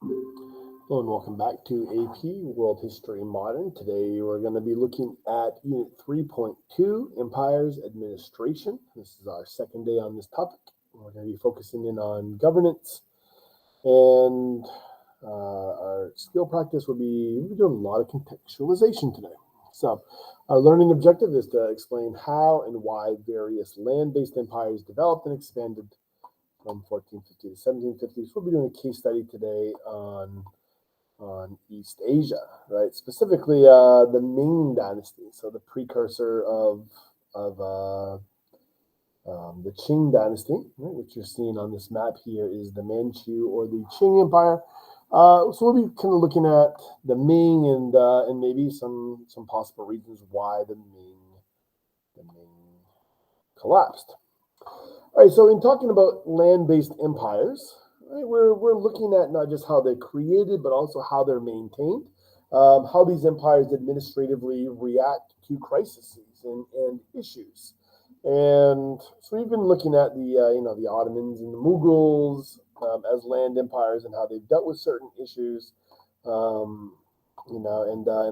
Hello and welcome back to AP World History Modern. Today we're going to be looking at Unit 3.2, Empires Administration. This is our second day on this topic. We're going to be focusing in on governance, and our skill practice we'll be doing a lot of contextualization today. So our learning objective is to explain how and why various land-based empires developed and expanded from 1450 to 1750. So we'll be doing a case study today on East Asia, right? Specifically, the Ming Dynasty, so the precursor of the Qing Dynasty, right, which you're seeing on this map here is the Manchu or the Qing Empire. So we'll be kind of looking at the Ming and maybe some possible reasons why the Ming collapsed. All right, so in talking about land-based empires, right, we're looking at not just how they're created, but also how they're maintained, how these empires administratively react to crises and issues. And so we've been looking at the Ottomans and the Mughals as land empires and how they've dealt with certain issues, and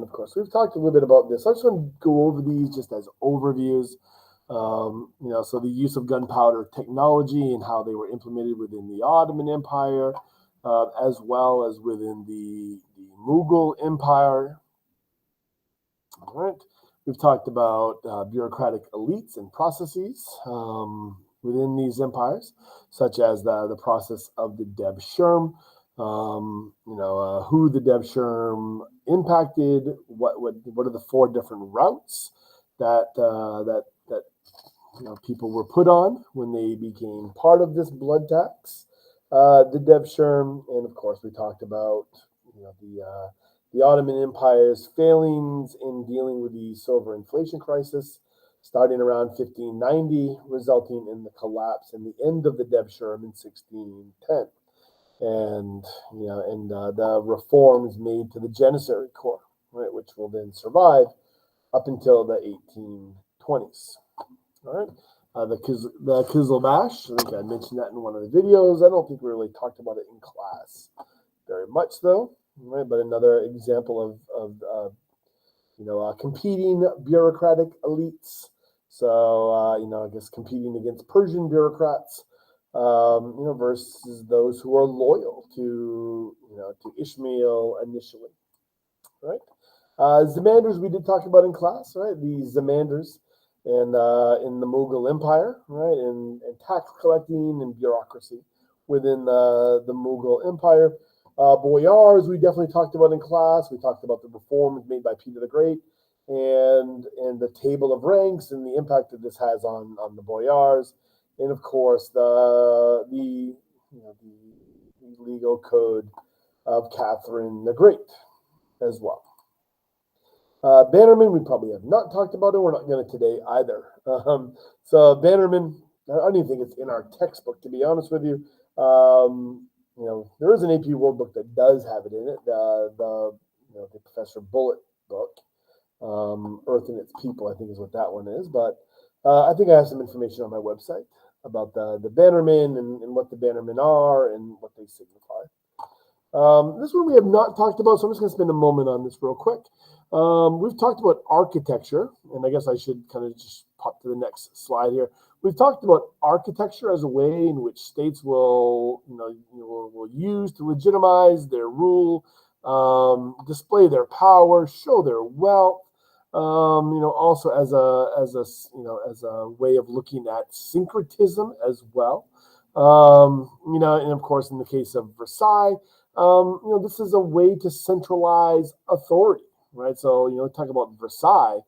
of course we've talked a little bit about this. I just want to go over these just as overviews. So the use of gunpowder technology and how they were implemented within the Ottoman Empire, as well as within the Mughal Empire. All right. We've talked about bureaucratic elites and processes within these empires, such as the process of the Deb-Sherm, who the Deb-Sherm impacted, what are the four different routes that people were put on when they became part of this blood tax, the Deb-Sherm, and of course we talked about the Ottoman Empire's failings in dealing with the silver inflation crisis, starting around 1590, resulting in the collapse and the end of the Deb-Sherm in 1610, and the reforms made to the Janissary Corps, right, which will then survive up until the 1820s. All right, the Qizilbash, I think I mentioned that in one of the videos. I don't think we really talked about it in class very much, though. Right, but another example of competing bureaucratic elites. So I guess competing against Persian bureaucrats, versus those who are loyal to Ishmael initially. Right, Zamandars we did talk about in class. Right, the Zamandars and in the Mughal Empire, right, and tax collecting and bureaucracy within the Mughal Empire. Boyars we definitely talked about in class. We talked about the reforms made by Peter the Great and the table of ranks and the impact that this has on the boyars, and of course the legal code of Catherine the Great as well. Bannerman, we probably have not talked about it. We're not going to today either. So Bannerman, I don't even think it's in our textbook, to be honest with you. There is an AP World book that does have it in it. The Professor Bullitt book, Earth and Its People, I think is what that one is. But I think I have some information on my website about the Bannermen and what the Bannermen are and what they signify. This one we have not talked about, so I'm just going to spend a moment on this real quick. We've talked about architecture, and I guess I should kind of just pop to the next slide here. We've talked about architecture as a way in which states will use to legitimize their rule, display their power, show their wealth. Also as a way of looking at syncretism as well. And of course, in the case of Versailles, this is a way to centralize authority, right? So, talk about Versailles.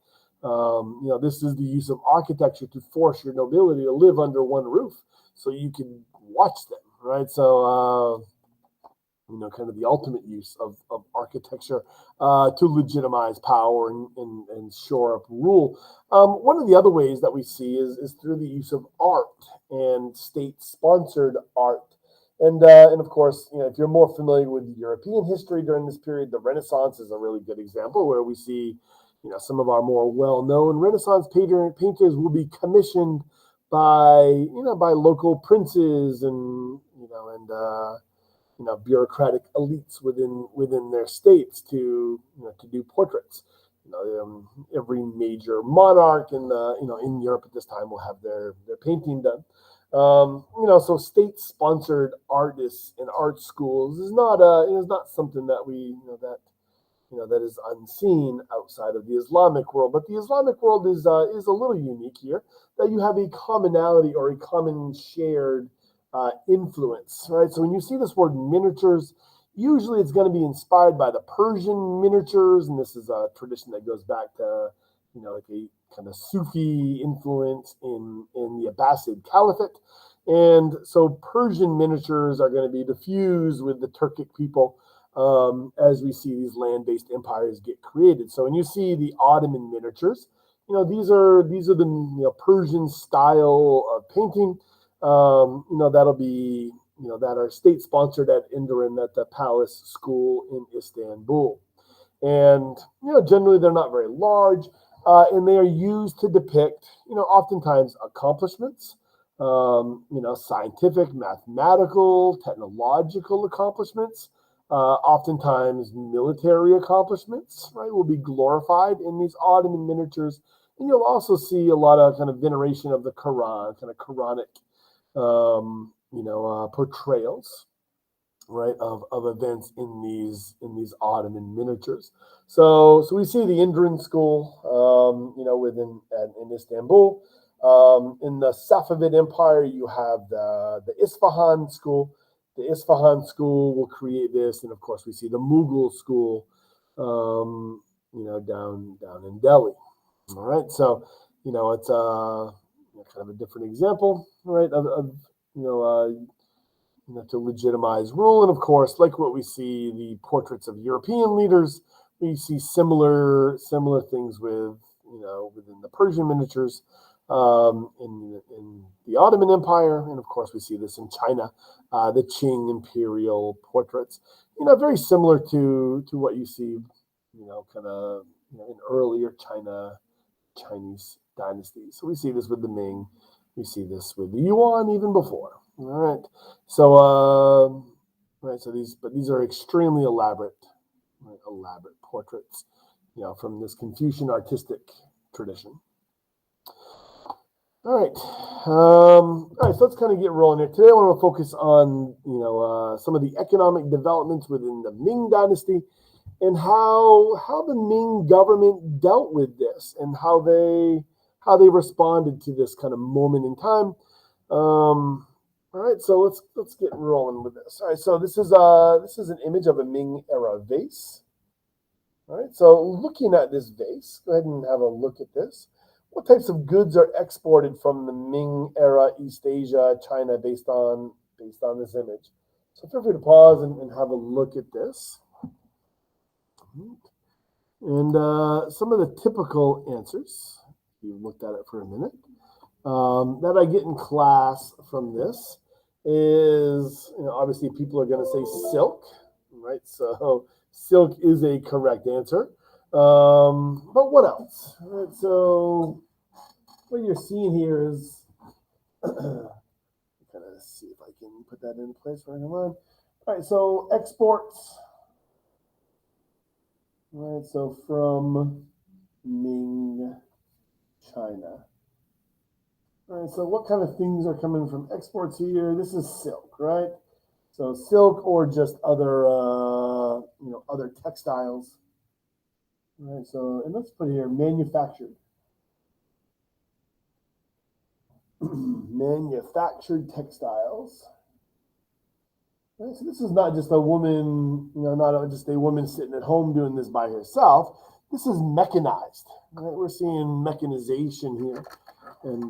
This is the use of architecture to force your nobility to live under one roof so you can watch them, right? So, kind of the ultimate use of architecture to legitimize power and shore up rule. One of the other ways that we see is through the use of art and state-sponsored art. And of course, if you're more familiar with European history during this period, the Renaissance is a really good example where we see some of our more well-known Renaissance painters will be commissioned by local princes and bureaucratic elites within their states to do portraits. Every major monarch in Europe at this time will have their painting done. So state-sponsored artists and art schools is not something that that is unseen outside of the Islamic world. But the Islamic world is a little unique here, that you have a commonality or a common shared influence, right? So when you see this word miniatures, usually it's going to be inspired by the Persian miniatures, and this is a tradition that goes back to like a kind of Sufi influence in the Abbasid Caliphate. And so Persian miniatures are going to be diffused with the Turkic people as we see these land-based empires get created. So when you see the Ottoman miniatures, these are the Persian style of painting. That'll be that are state-sponsored at Indiran, at the Palace School in Istanbul. And generally they're not very large, and they are used to depict oftentimes accomplishments, scientific, mathematical, technological accomplishments. Oftentimes military accomplishments, right, will be glorified in these Ottoman miniatures. And you'll also see a lot of kind of veneration of the Quran, kind of Quranic portrayals, right, of events in these Ottoman miniatures. So we see the Indian school, in Istanbul. In the Safavid Empire, you have the Isfahan school. The Isfahan school will create this, and of course, we see the Mughal school, down in Delhi. All right, so it's kind of a different example, right, of to legitimize rule. And of course, like what we see the portraits of European leaders, we see similar things within the Persian miniatures, in the Ottoman Empire, and of course we see this in China, the Qing imperial portraits. Very similar to what you see, kind of in earlier Chinese dynasties. So we see this with the Ming, we see this with the Yuan even before. All right. So so these are extremely elaborate portraits, from this Confucian artistic tradition. All right. So let's kind of get rolling here. Today I want to focus on some of the economic developments within the Ming Dynasty, and how the Ming government dealt with this, and how they responded to this kind of moment in time. All right, so let's get rolling with this. All right, so this is an image of a Ming era vase. All right, so looking at this vase, go ahead and have a look at this. What types of goods are exported from the Ming era, East Asia, China, based on this image? So feel free to pause and have a look at this. And some of the typical answers, if you looked at it for a minute, that I get in class from this is, obviously people are going to say silk, right? So silk is a correct answer. But what else? All right, so what you're seeing here is, kind of see if I can put that in place right in line. All right, so exports. All right, so from Ming, China. All right, so what kind of things are coming from exports here? This is silk, right? So silk, or just other, other textiles. All right, so, and let's put here manufactured. Manufactured textiles. All right, so this is not just a woman, not just a woman sitting at home doing this by herself. This is mechanized. Right? We're seeing mechanization here. And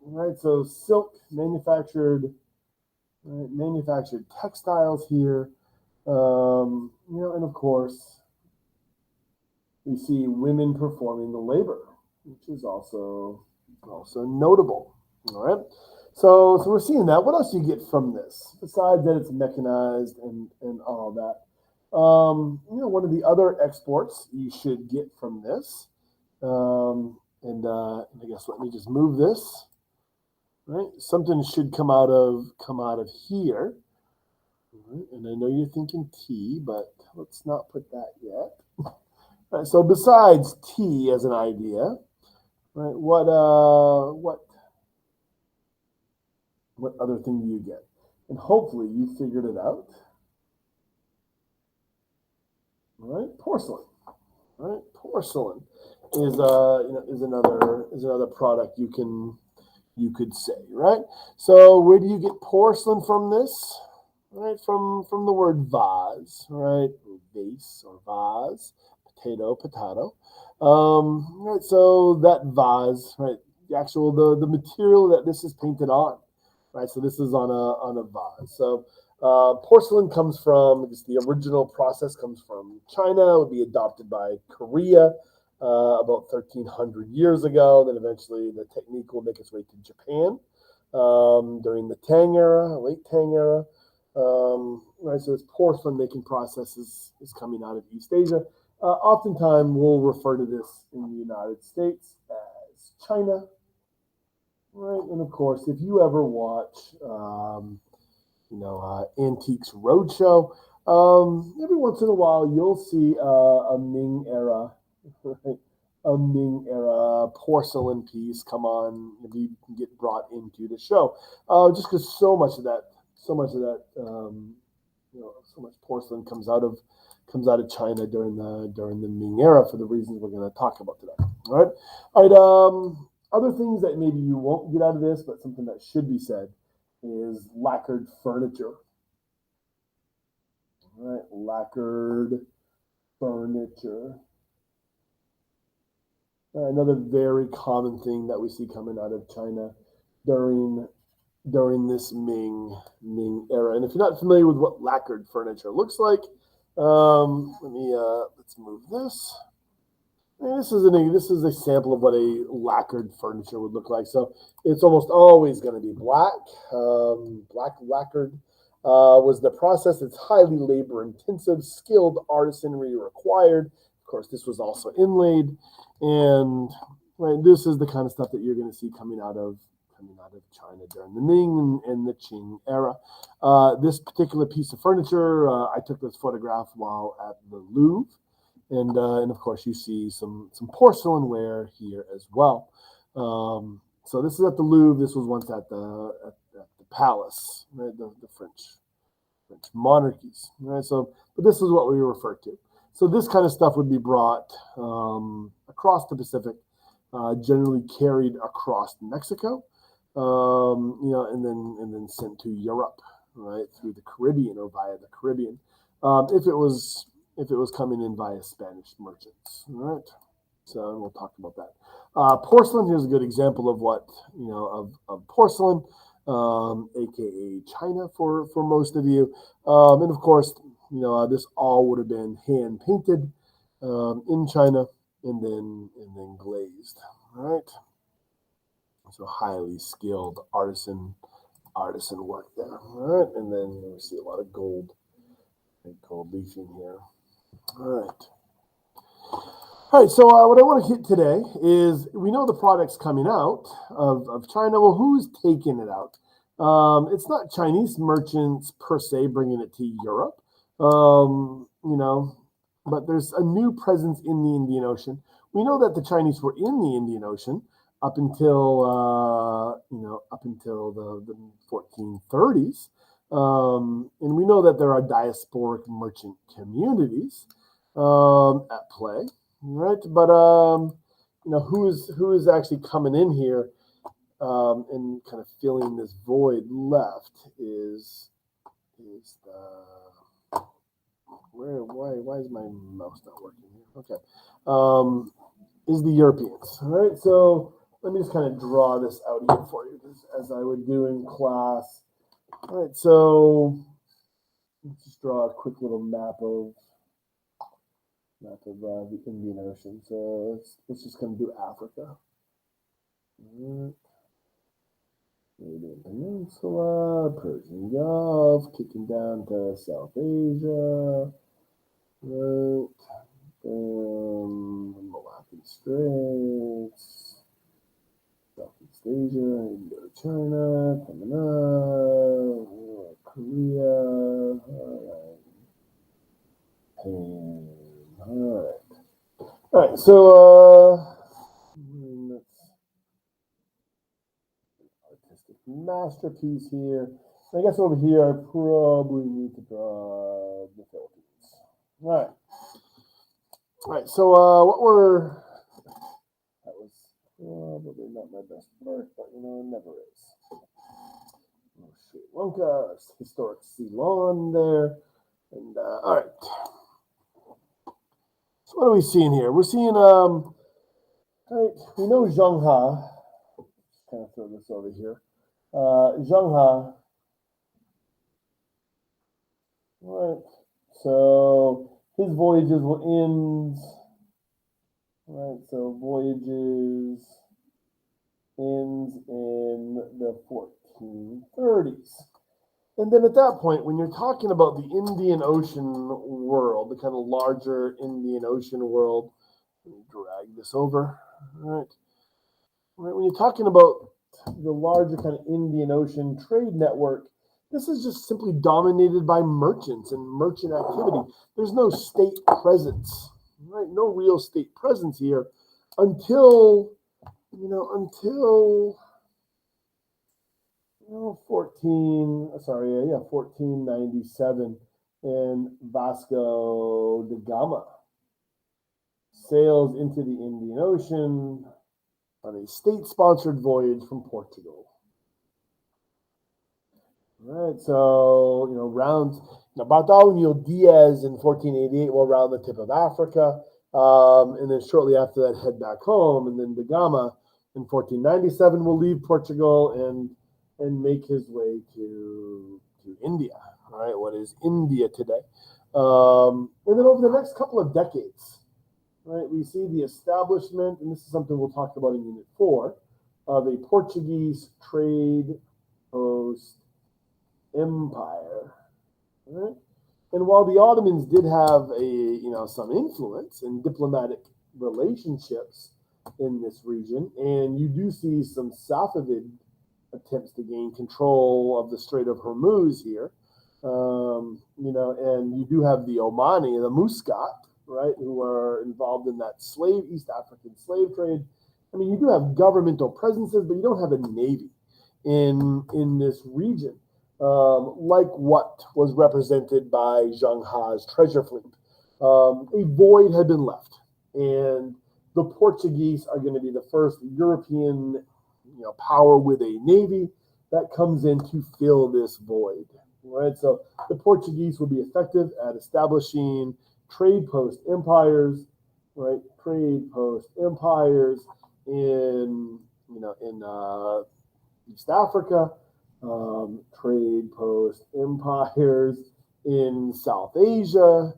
right, so silk, manufactured textiles here, and of course we see women performing the labor, which is also notable. All right, so we're seeing that. What else do you get from this besides that it's mechanized and all that? One of the other exports you should get from this. And I guess let me just move this. Right, something should come out of here. All right, and I know you're thinking tea, but let's not put that yet. All right, so besides tea as an idea, right? What other thing do you get? And hopefully you figured it out. All right, porcelain. All right, porcelain is another product you could say, right? So where do you get porcelain from this? Right, from the word vase, right? Vase or vase, potato. Right, so that vase, right? The material that this is painted on, right? So this is on a vase. So porcelain comes from just the original process comes from China. It would be adopted by Korea about 1,300 years ago. Then eventually the technique will make its way to Japan during the Tang era, late Tang era. Right, so this porcelain making process is coming out of East Asia. Oftentimes, we'll refer to this in the United States as China, right? And of course, if you ever watch, Antiques Roadshow, every once in a while you'll see a Ming era, right? A Ming era porcelain piece come on, maybe get brought into the show, just because so much porcelain comes out of China during the Ming era for the reasons we're going to talk about today. All right. Other things that maybe you won't get out of this, but something that should be said is lacquered furniture. All right, lacquered furniture. Another very common thing that we see coming out of China during this Ming era. And if you're not familiar with what lacquered furniture looks like, let's move this. And this is a sample of what a lacquered furniture would look like. So it's almost always going to be black. Black lacquered was the process. It's highly labor intensive, skilled artisanry required. Of course, this was also inlaid, and right, this is the kind of stuff that you're going to see coming out of China during the Ming and the Qing era. This particular piece of furniture, I took this photograph while at the Louvre, and of course you see some porcelain ware here as well. So this is at the Louvre. This was once at the palace, right? The French monarchies, right? So, but this is what we refer to. So this kind of stuff would be brought across the Pacific, generally carried across Mexico, and then sent to Europe, right, through the Caribbean or via the Caribbean, if it was coming in via Spanish merchants, right? So we'll talk about that. Porcelain, here's a good example of what of porcelain, aka China for most of you, and of course this all would have been hand painted in China and then glazed, right? So highly skilled artisan work there. All right, and then we see a lot of gold leafing here. All right. All right, so what I want to hit today is we know the product's coming out of China. Well, who's taking it out? It's not Chinese merchants per se bringing it to Europe, but there's a new presence in the Indian Ocean. We know that the Chinese were in the Indian Ocean up until the 1430s, and we know that there are diasporic merchant communities at play, right? But who is actually coming in here and kind of filling this void left is the why is my mouse not working here? Okay, is the Europeans. All right, so let me just kind of draw this out here for you as I would do in class. All right, so let's just draw a quick little map of the Indian Ocean. So let's just kind of do Africa. Right. Arabian Peninsula, Persian Gulf, kicking down to South Asia, right? Malaccan Straits, Southeast Asia, Indochina, coming up, All right, so artistic masterpiece here. I guess over here I probably need to draw the Philippines. All right. All right, so that was probably not my best work, but you know, it never is. Oh, Sri Lanka, historic Ceylon there. And all right. So what are we seeing here? We're seeing, all right, we know Zheng He. Kind of throw this over here. Zheng He. All right. So his voyages will end. Right, so voyages ends in the 1430s. And then at that point, when you're talking about the Indian Ocean world, the kind of larger Indian Ocean world, let me drag this over. All right. When you're talking about the larger kind of Indian Ocean trade network, this is just simply dominated by merchants and merchant activity. There's no state presence, right? No real state presence here until 1497, and Vasco da Gama sails into the Indian Ocean on a state-sponsored voyage from Portugal. All right, so Bartholomew Diaz in 1488 will round the tip of Africa, and then shortly after that head back home, and then da Gama in 1497 will leave Portugal and make his way to India, all right, what is India today. And then over the next couple of decades, right, we see the establishment, and this is something we'll talk about in Unit 4, of a Portuguese trade post empire, right? And while the Ottomans did have some influence in diplomatic relationships in this region, and you do see some Safavid attempts to gain control of the Strait of Hormuz here, and you do have the Omani, the Muscat, right, who are involved in that East African slave trade. I mean, you do have governmental presences, but you don't have a navy in this region. Like what was represented by Zheng He's treasure fleet. A void had been left, and the Portuguese are going to be the first European power with a navy that comes in to fill this void. Right, so the Portuguese will be effective at establishing trade post empires, right? Trade post empires in East Africa. Trade post empires in South Asia,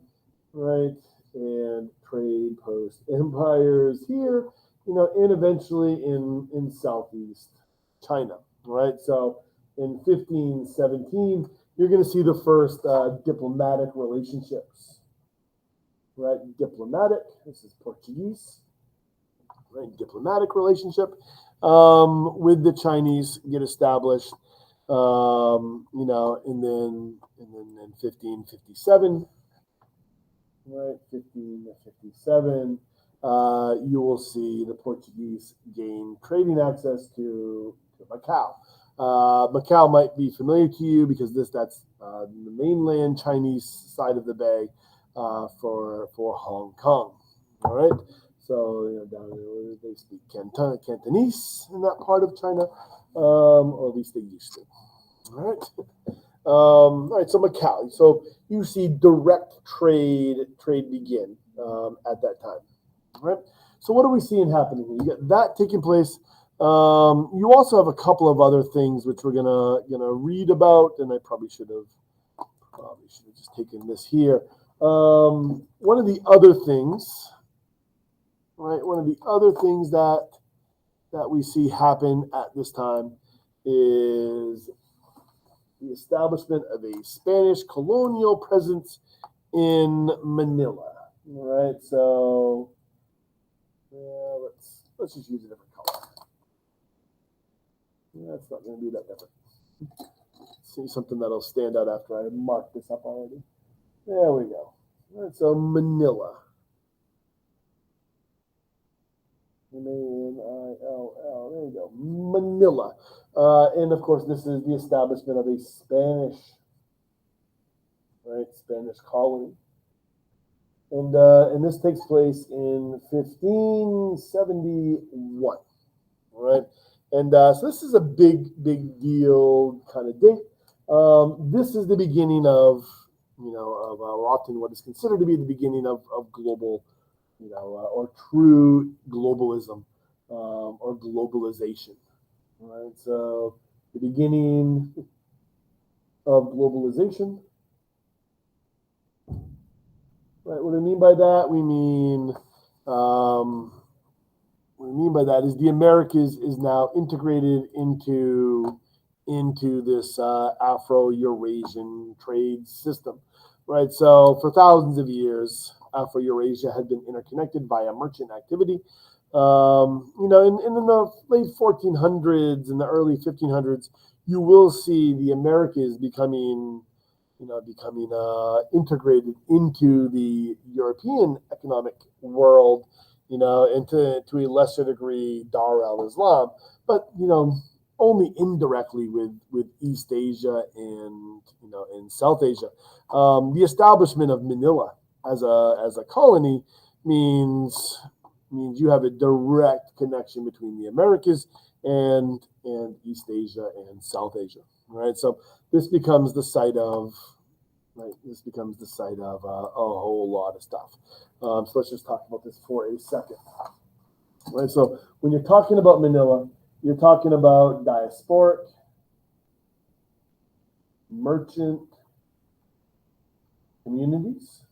right? And trade post empires here, and eventually in Southeast China, right? So in 1517, you're going to see the first diplomatic relationships, right? Diplomatic, this is Portuguese, right? Diplomatic relationship with the Chinese get established. And then in 1557, right, 1557, you will see the Portuguese gain trading access to Macau. Macau might be familiar to you because that's the mainland Chinese side of the bay for Hong Kong. All right. So down there they speak Cantonese in that part of China, or at least they used to. All right. All right. So Macau. So you see direct trade begin at that time. All right. So what are we seeing happening here? You get that taking place. You also have a couple of other things which we're gonna read about, and I probably should have just taken this here. One of the other things, right? One of the other things that we see happen at this time is the establishment of a Spanish colonial presence in Manila. All right, so let's just use a different color. That's not going to be that different. see something that'll stand out after I mark this up already. There we go. All right, so Manila. M-A-N-I-L-L. There you go. Manila. And of course, this is the establishment of a Spanish colony. And this takes place in 1571. Right? And so this is a big deal kind of date. This is the beginning of, often what is considered to be the beginning of global, or true globalism, or globalization. Right? So the beginning of globalization. Right? What I mean by that, what I mean by that is the Americas is now integrated into this Afro-Eurasian trade system, right? So for thousands of years, Afro-Eurasia had been interconnected via merchant activity. And in the late 1400s and the early 1500s, you will see the Americas becoming integrated into the European economic world, and to a lesser degree, Dar al-Islam, but, only indirectly with East Asia and South Asia. The establishment of Manila as a colony means you have a direct connection between the Americas and East Asia and South Asia. Right, so this becomes the site of a whole lot of stuff. So let's just talk about this for a second. Right, so when you're talking about Manila, you're talking about diasporic, merchant communities,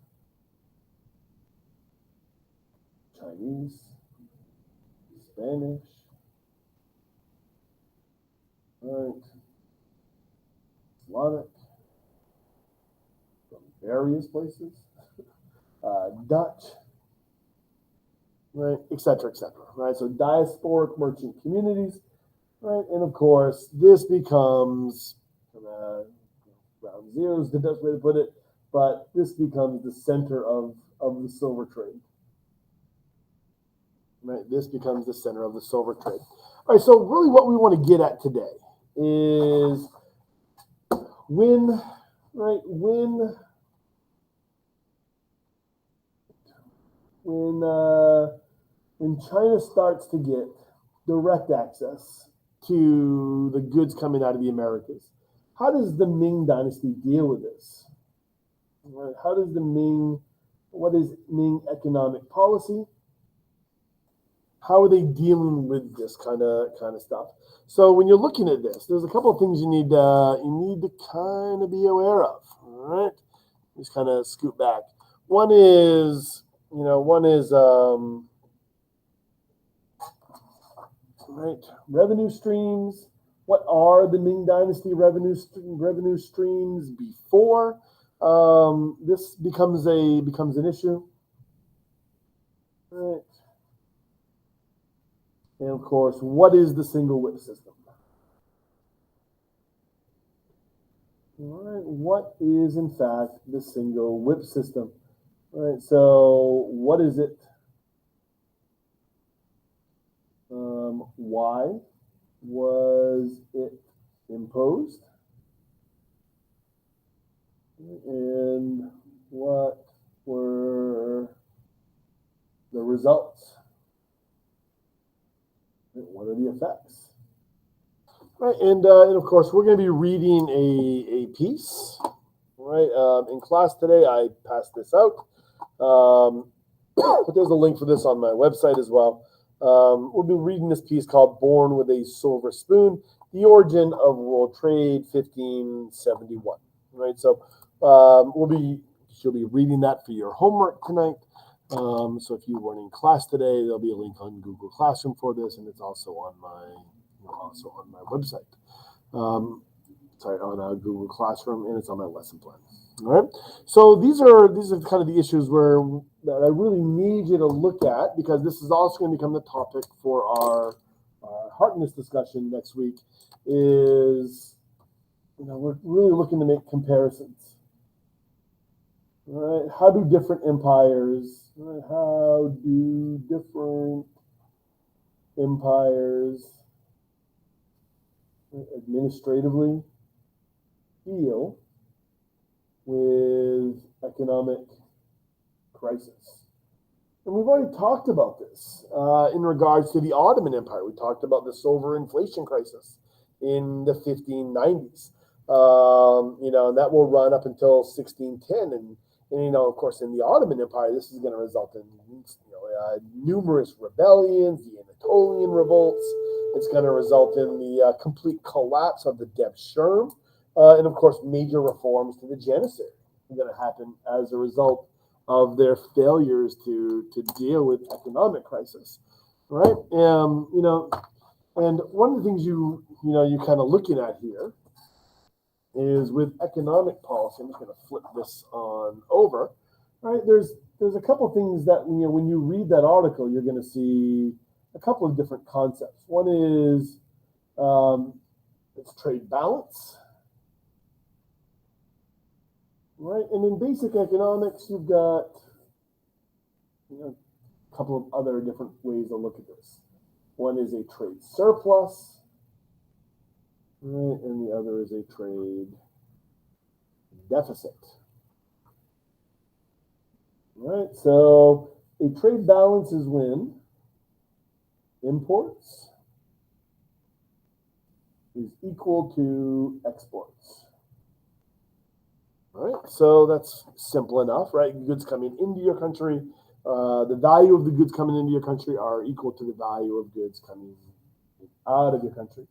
Chinese, Spanish, right, Slavic, from various places, Dutch, right, et cetera, right? So diasporic merchant communities, right? And of course, this becomes, ground zero is the best way to put it, but this becomes the center of the silver trade. Right? This becomes the center of the silver trade. All right, so really what we want to get at today is when China starts to get direct access to the goods coming out of the Americas, how does the Ming Dynasty deal with this? Right? What is Ming economic policy? How are they dealing with this kind of stuff? So when you're looking at this, there's a couple of things you need to kind of be aware of. All right, just kind of scoot back. One is revenue streams. What are the Ming Dynasty revenue streams before this becomes an issue? Right. And of course, what is the single whip system? All right, what is in fact the single whip system? All right, so what is it? Why was it imposed? And what were the results? What are the effects? Right, and of course, we're going to be reading a piece. Right, in class today, I passed this out, but there's a link for this on my website as well. We'll be reading this piece called "Born with a Silver Spoon: The Origin of World Trade, 1571." Right, so she'll be reading that for your homework tonight. So if you weren't in class today, there'll be a link on Google Classroom for this, and it's also on my website. On Google Classroom, and it's on my lesson plan. All right. So these are kind of the issues that I really need you to look at, because this is also going to become the topic for our Harkness discussion next week. Is we're really looking to make comparisons. Right? How do different empires, right? How do different empires administratively deal with economic crisis? And we've already talked about this in regards to the Ottoman Empire. We talked about the silver inflation crisis in the 1590s. And that will run up until 1610. And of course, in the Ottoman Empire, this is going to result in numerous rebellions, the Anatolian revolts. It's going to result in the complete collapse of the Deb-Scherm, and of course, major reforms to the Janissary are going to happen as a result of their failures to deal with economic crisis, right? And one of the things you kind of looking at here is with economic policy. I'm just going to flip this on over, right? There's a couple things that when you read that article, you're going to see a couple of different concepts. One is it's trade balance. Right, and in basic economics, you've got a couple of other different ways to look at this. One is a trade surplus, right, and the other is a trade deficit. Right, so a trade balance is when imports is equal to exports. All right, so that's simple enough, right? Goods coming into your country, the value of the goods coming into your country are equal to the value of goods coming out of your country.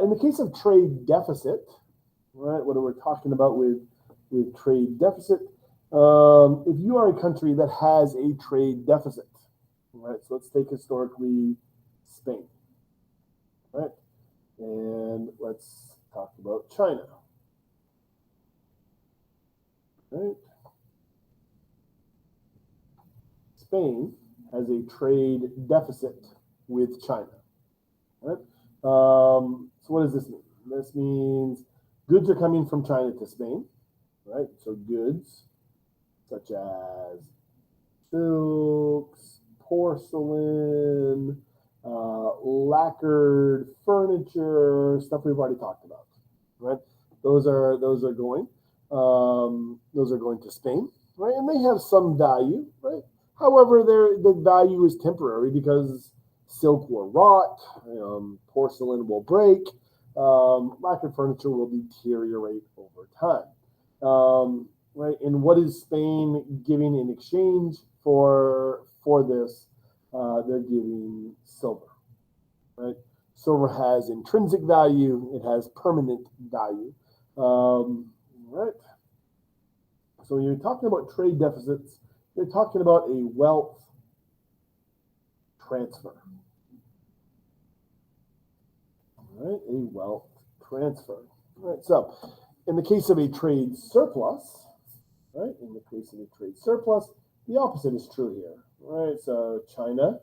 In the case of trade deficit, right, what we're talking about with trade deficit, if you are a country that has a trade deficit, right, so let's take historically Spain, right, and let's talk about China. Right. Spain has a trade deficit with China. Right? So what does this mean? This means goods are coming from China to Spain, right? So goods such as silks, porcelain, lacquered furniture, stuff we've already talked about, right? Those are going. Those are going to Spain, right? And they have some value, right? However, the value is temporary because silk will rot, porcelain will break, lacquered furniture will deteriorate over time, right? And what is Spain giving in exchange for this? They're giving silver, right? Silver has intrinsic value; it has permanent value. Right. So when you're talking about trade deficits, you're talking about a wealth transfer. Right, a wealth transfer. Right. So in the case of a trade surplus, right, in the case of a trade surplus, the opposite is true here. Right. So China,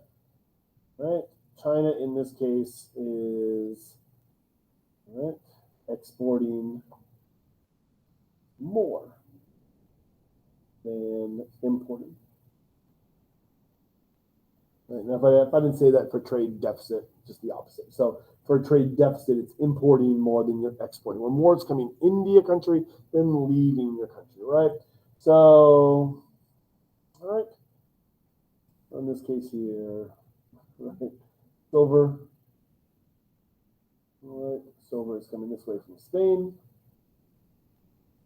right, China in this case is right exporting more than importing. Right? Now, if I didn't say that for trade deficit, just the opposite. So for a trade deficit, it's importing more than you're exporting. When more is coming into your country than leaving your country, right? So, all right. In this case here, right, silver, all right, silver is coming this way from Spain,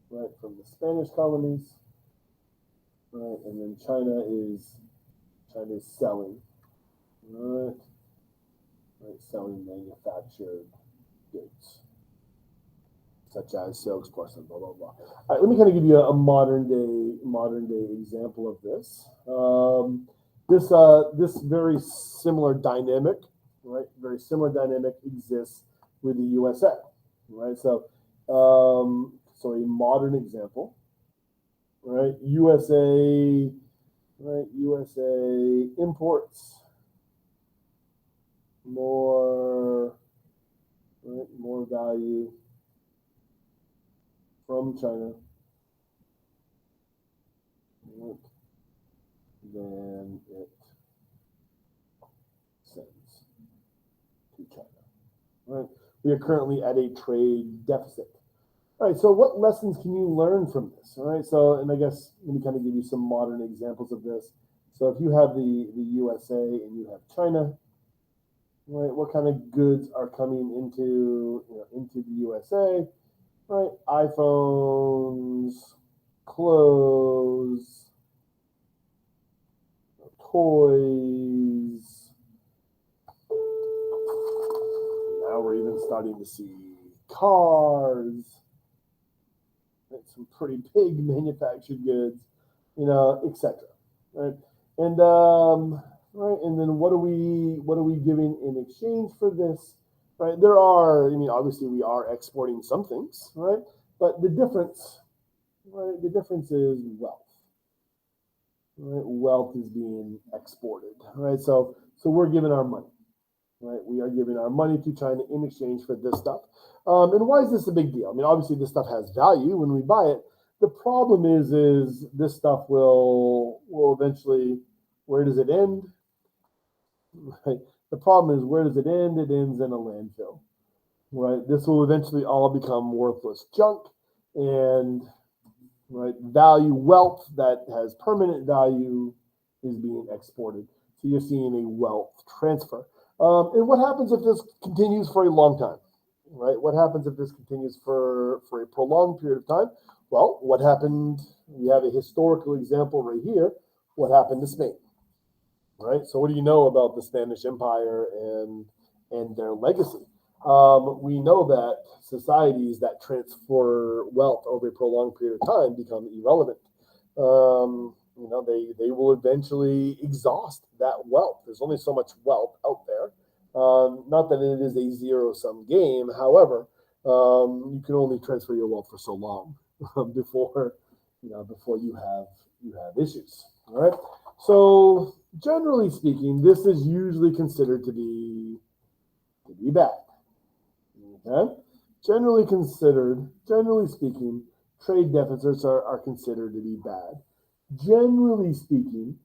right, from the Spanish colonies, right, and then China is selling, right, selling manufactured goods, such as silks, porcelain, blah blah blah. All right, let me kind of give you a modern day example of this. This very similar dynamic, right? Very similar dynamic exists with the USA, right? So, so a modern example, right? USA, right? USA imports more, right? More value from China, right, than it sends to China. Right? We are currently at a trade deficit. All right, so what lessons can you learn from this? All right, so, and I guess let me kind of give you some modern examples of this. So if you have the USA and you have China, right, what kind of goods are coming into the USA? Right, iPhones, clothes, toys. Now we're even starting to see cars, right, some pretty big manufactured goods, etc. Right, and right, and then what are we giving in exchange for this? Right, there are, obviously we are exporting some things, right, but the difference, right, the difference is wealth. Right, wealth is being exported. Right, so we're giving our money. Right, we are giving our money to China in exchange for this stuff. And why is this a big deal? Obviously this stuff has value when we buy it. The problem is this stuff will eventually, where does it end? Right. The problem is, where does it end? It ends in a landfill. Right. This will eventually all become worthless junk, and right, wealth that has permanent value is being exported. So you're seeing a wealth transfer. And what happens if this continues for a long time? Right? What happens if this continues for a prolonged period of time? Well, what happened? We have a historical example right here. What happened to Spain? Right? So what do you know about the Spanish Empire and their legacy? We know that societies that transfer wealth over a prolonged period of time become irrelevant. They will eventually exhaust that wealth. There's only so much wealth out there. Not that it is a zero-sum game. However, you can only transfer your wealth for so long before you have issues. All right. So generally speaking, this is usually considered to be bad. Okay. Generally speaking, trade deficits are considered to be bad. Generally speaking,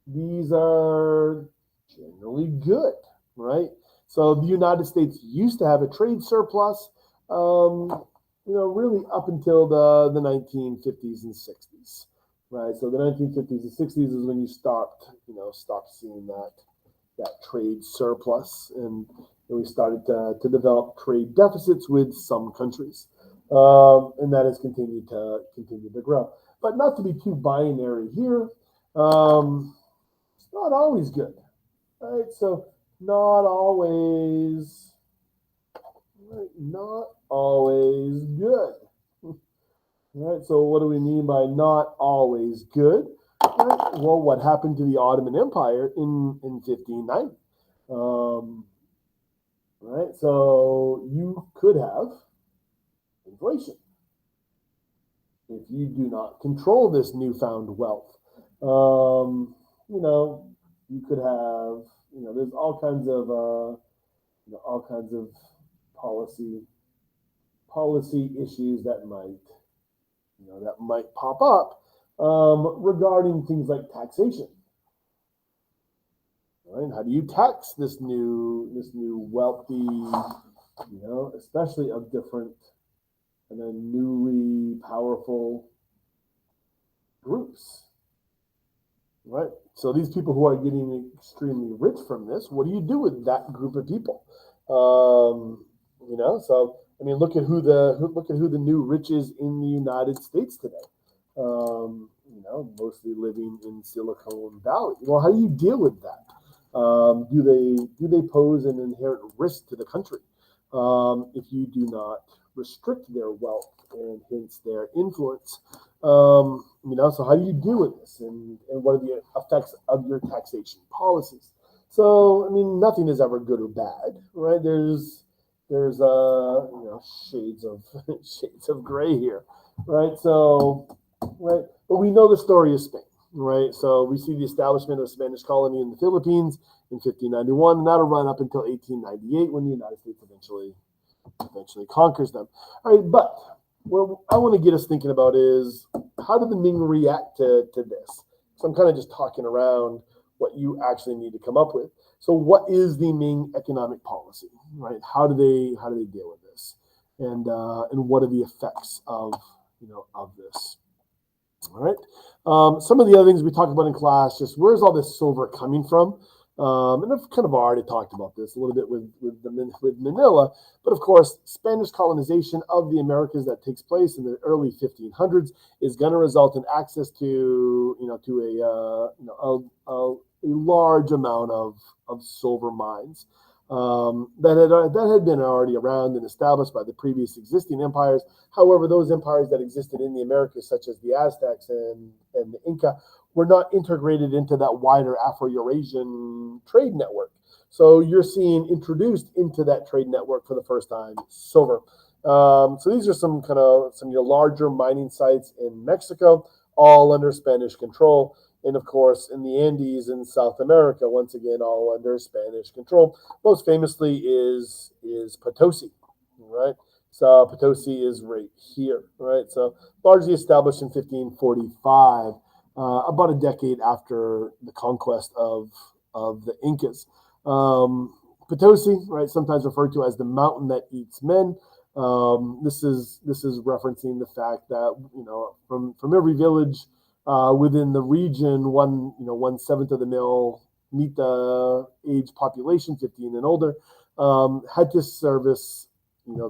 these are generally good, right? So the United States used to have a trade surplus, really up until the 1950s and 60s, right? So the 1950s and 60s is when you stopped seeing that trade surplus, and we started to develop trade deficits with some countries, and that has continued to grow. But not to be too binary here, it's not always good, right? So not always good. Right? So what do we mean by not always good? Right? Well, what happened to the Ottoman Empire in 1590? Right? So you could have inflation if you do not control this newfound wealth. You could have, there's all kinds of policy issues that might pop up regarding things like taxation. Right? How do you tax this new wealthy, especially of different and then newly powerful groups? Right? So these people who are getting extremely rich from this, what do you do with that group of people? So look at who the new rich is in the United States today. Mostly living in Silicon Valley. Well, how do you deal with that? Do they pose an inherent risk to the country if you do not restrict their wealth and hence their influence? So how do you deal with this, and what are the effects of your taxation policies? So nothing is ever good or bad, right? There's shades of gray here, right? So right, but we know the story of Spain. Right, so we see the establishment of a Spanish colony in the Philippines in 1591, and that'll run up until 1898 when the United States eventually conquers them. All right, but what I want to get us thinking about is how did the Ming react to this? So I'm kind of just talking around what you actually need to come up with. So what is the Ming economic policy, right? How do they deal with this, and what are the effects of of this? All right. Some of the other things we talked about in class, just where's all this silver coming from? And I've kind of already talked about this a little bit with Manila, but of course, Spanish colonization of the Americas that takes place in the early 1500s is going to result in access to a large amount of silver mines that had been already around and established by the previous existing empires. However, those empires that existed in the Americas, such as the Aztecs and the Inca, were not integrated into that wider Afro-Eurasian trade network. So you're seeing introduced into that trade network for the first time silver. So these are some of your larger mining sites in Mexico, all under Spanish control. And of course, in the Andes in South America, once again, all under Spanish control. Most famously is Potosi, right? So Potosi is right here, right? So largely established in 1545, about a decade after the conquest of the Incas. Potosi, right, sometimes referred to as the mountain that eats men. This is referencing the fact that from every village within the region, 1/7 of the male meet the age population, 15 and older, had to service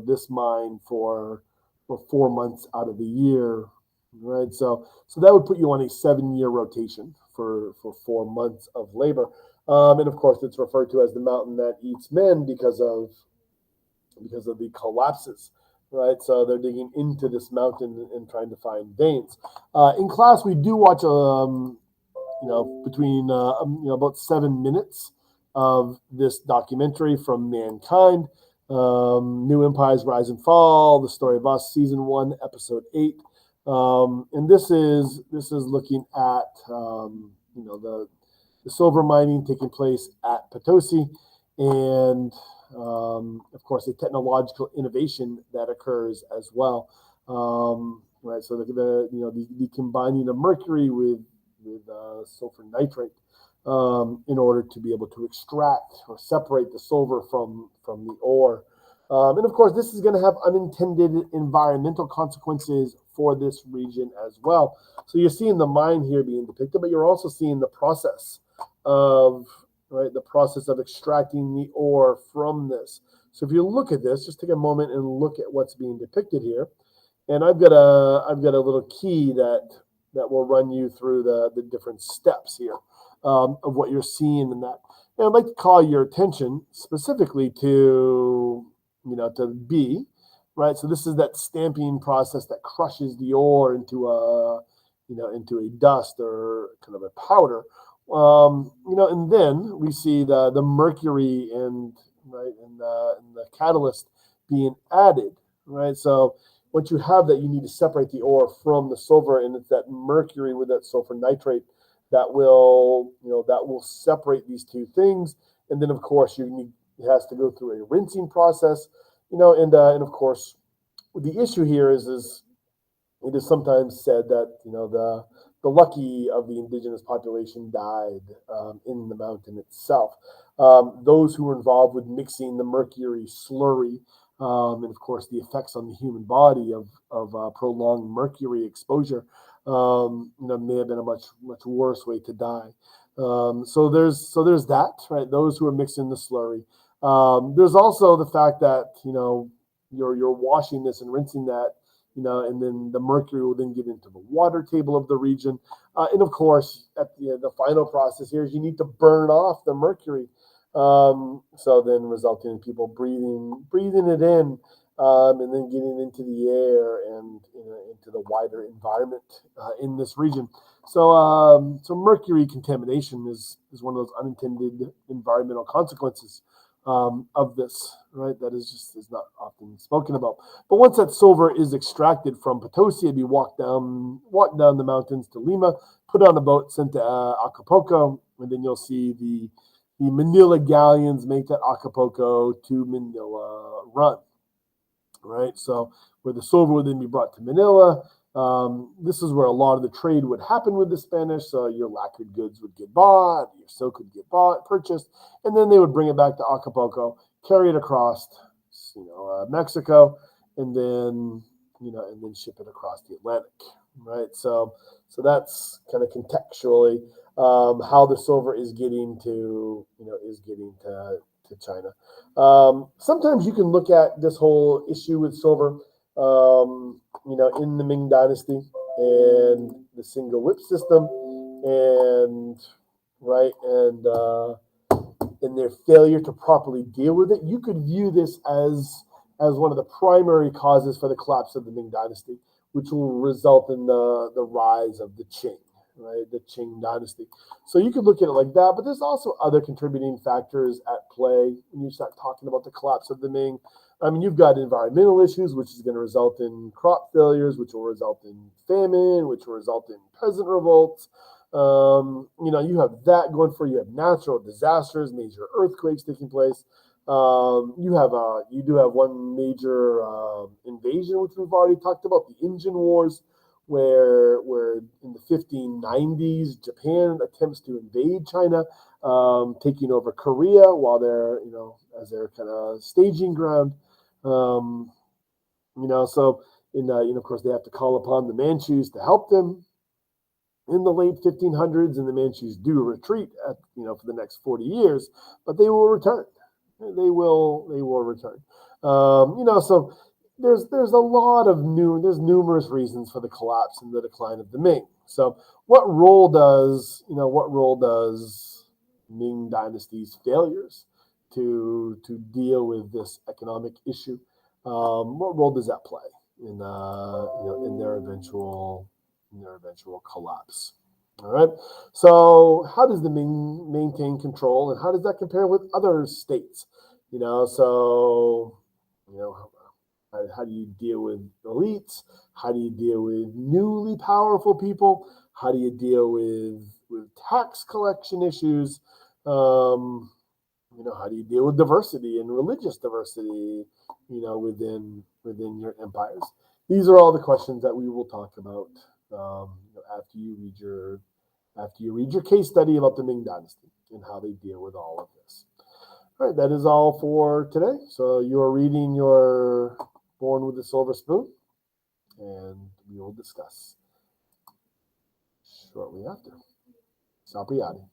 this mine for 4 months out of the year, right? So that would put you on a 7-year rotation for 4 months of labor, and of course it's referred to as the mountain that eats men because of the collapses, right? So they're digging into this mountain and trying to find veins. In class, we do watch, between about 7 minutes of this documentary from Mankind, New Empires Rise and Fall, The Story of Us, Season 1, Episode 8. And this is looking at the silver mining taking place at Potosi, and of course, a technological innovation that occurs as well. Right, so the combining of mercury with sulfur nitrate in order to be able to extract or separate the silver from the ore. And of course, this is going to have unintended environmental consequences for this region as well. So you're seeing the mine here being depicted, but you're also seeing the process of extracting the ore from this. So if you look at this, just take a moment and look at what's being depicted here. And I've got a little key that will run you through the different steps here of what you're seeing in that. And I'd like to call your attention specifically to B, right? So this is that stamping process that crushes the ore into a dust or kind of a powder. And then we see the mercury and the catalyst being added, right? So once you have that, you need to separate the ore from the silver, and it's that mercury with that sulfur nitrate that will separate these two things. And then of course it has to go through a rinsing process, and of course the issue here is it is sometimes said that the lucky of the indigenous population died in the mountain itself. Those who were involved with mixing the mercury slurry, and of course the effects on the human body of prolonged mercury exposure, may have been a much worse way to die. So there's that, right? Those who are mixing the slurry. There's also the fact that you're washing this and rinsing that, and then the mercury will then get into the water table of the region. And of course, at the final process here is you need to burn off the mercury. So then resulting in people breathing it in, and then getting into the air and into the wider environment in this region. So mercury contamination is one of those unintended environmental consequences of this, right? That is not often spoken about. But once that silver is extracted from Potosi, it'd be walked down the mountains to Lima, put on a boat, sent to Acapulco, and then you'll see the Manila galleons make that Acapulco to Manila run, right? So where the silver would then be brought to Manila. This is where a lot of the trade would happen with the Spanish. So your lacquered goods would get bought, your silk would get purchased, and then they would bring it back to Acapulco, carry it across, Mexico, and then ship it across the Atlantic, right? So that's kind of contextually how the silver is getting to China. Sometimes you can look at this whole issue with silver, in the Ming Dynasty and the single whip system, and right, and in their failure to properly deal with it. You could view this as one of the primary causes for the collapse of the Ming Dynasty, which will result in the rise of the Qing, right? The Qing Dynasty. So you could look at it like that, but there's also other contributing factors at play when you start talking about the collapse of the Ming. I mean, you've got environmental issues, which is going to result in crop failures, which will result in famine, which will result in peasant revolts. You have that going for you. You have natural disasters, major earthquakes taking place. You do have one major invasion, which we've already talked about, the Indian Wars, where in the 1590s, Japan attempts to invade China, taking over Korea while they're, as their kind of staging ground. So of course, they have to call upon the Manchus to help them in the late 1500s, and the Manchus do retreat for the next 40 years, but they will return. They will return. So there's a lot of there's numerous reasons for the collapse and the decline of the Ming. So what role does Ming Dynasty's failures to deal with this economic issue? What role does that play in their eventual collapse? All right. So how does the Ming maintain control, and how does that compare with other states? How do you deal with elites? How do you deal with newly powerful people? How do you deal with tax collection issues? How do you deal with diversity and religious diversity? Within your empires. These are all the questions that we will talk about after you read your case study about the Ming Dynasty and how they deal with all of this. All right, that is all for today. So you are reading your Born with a Silver Spoon, and we will discuss shortly after. Sapriati.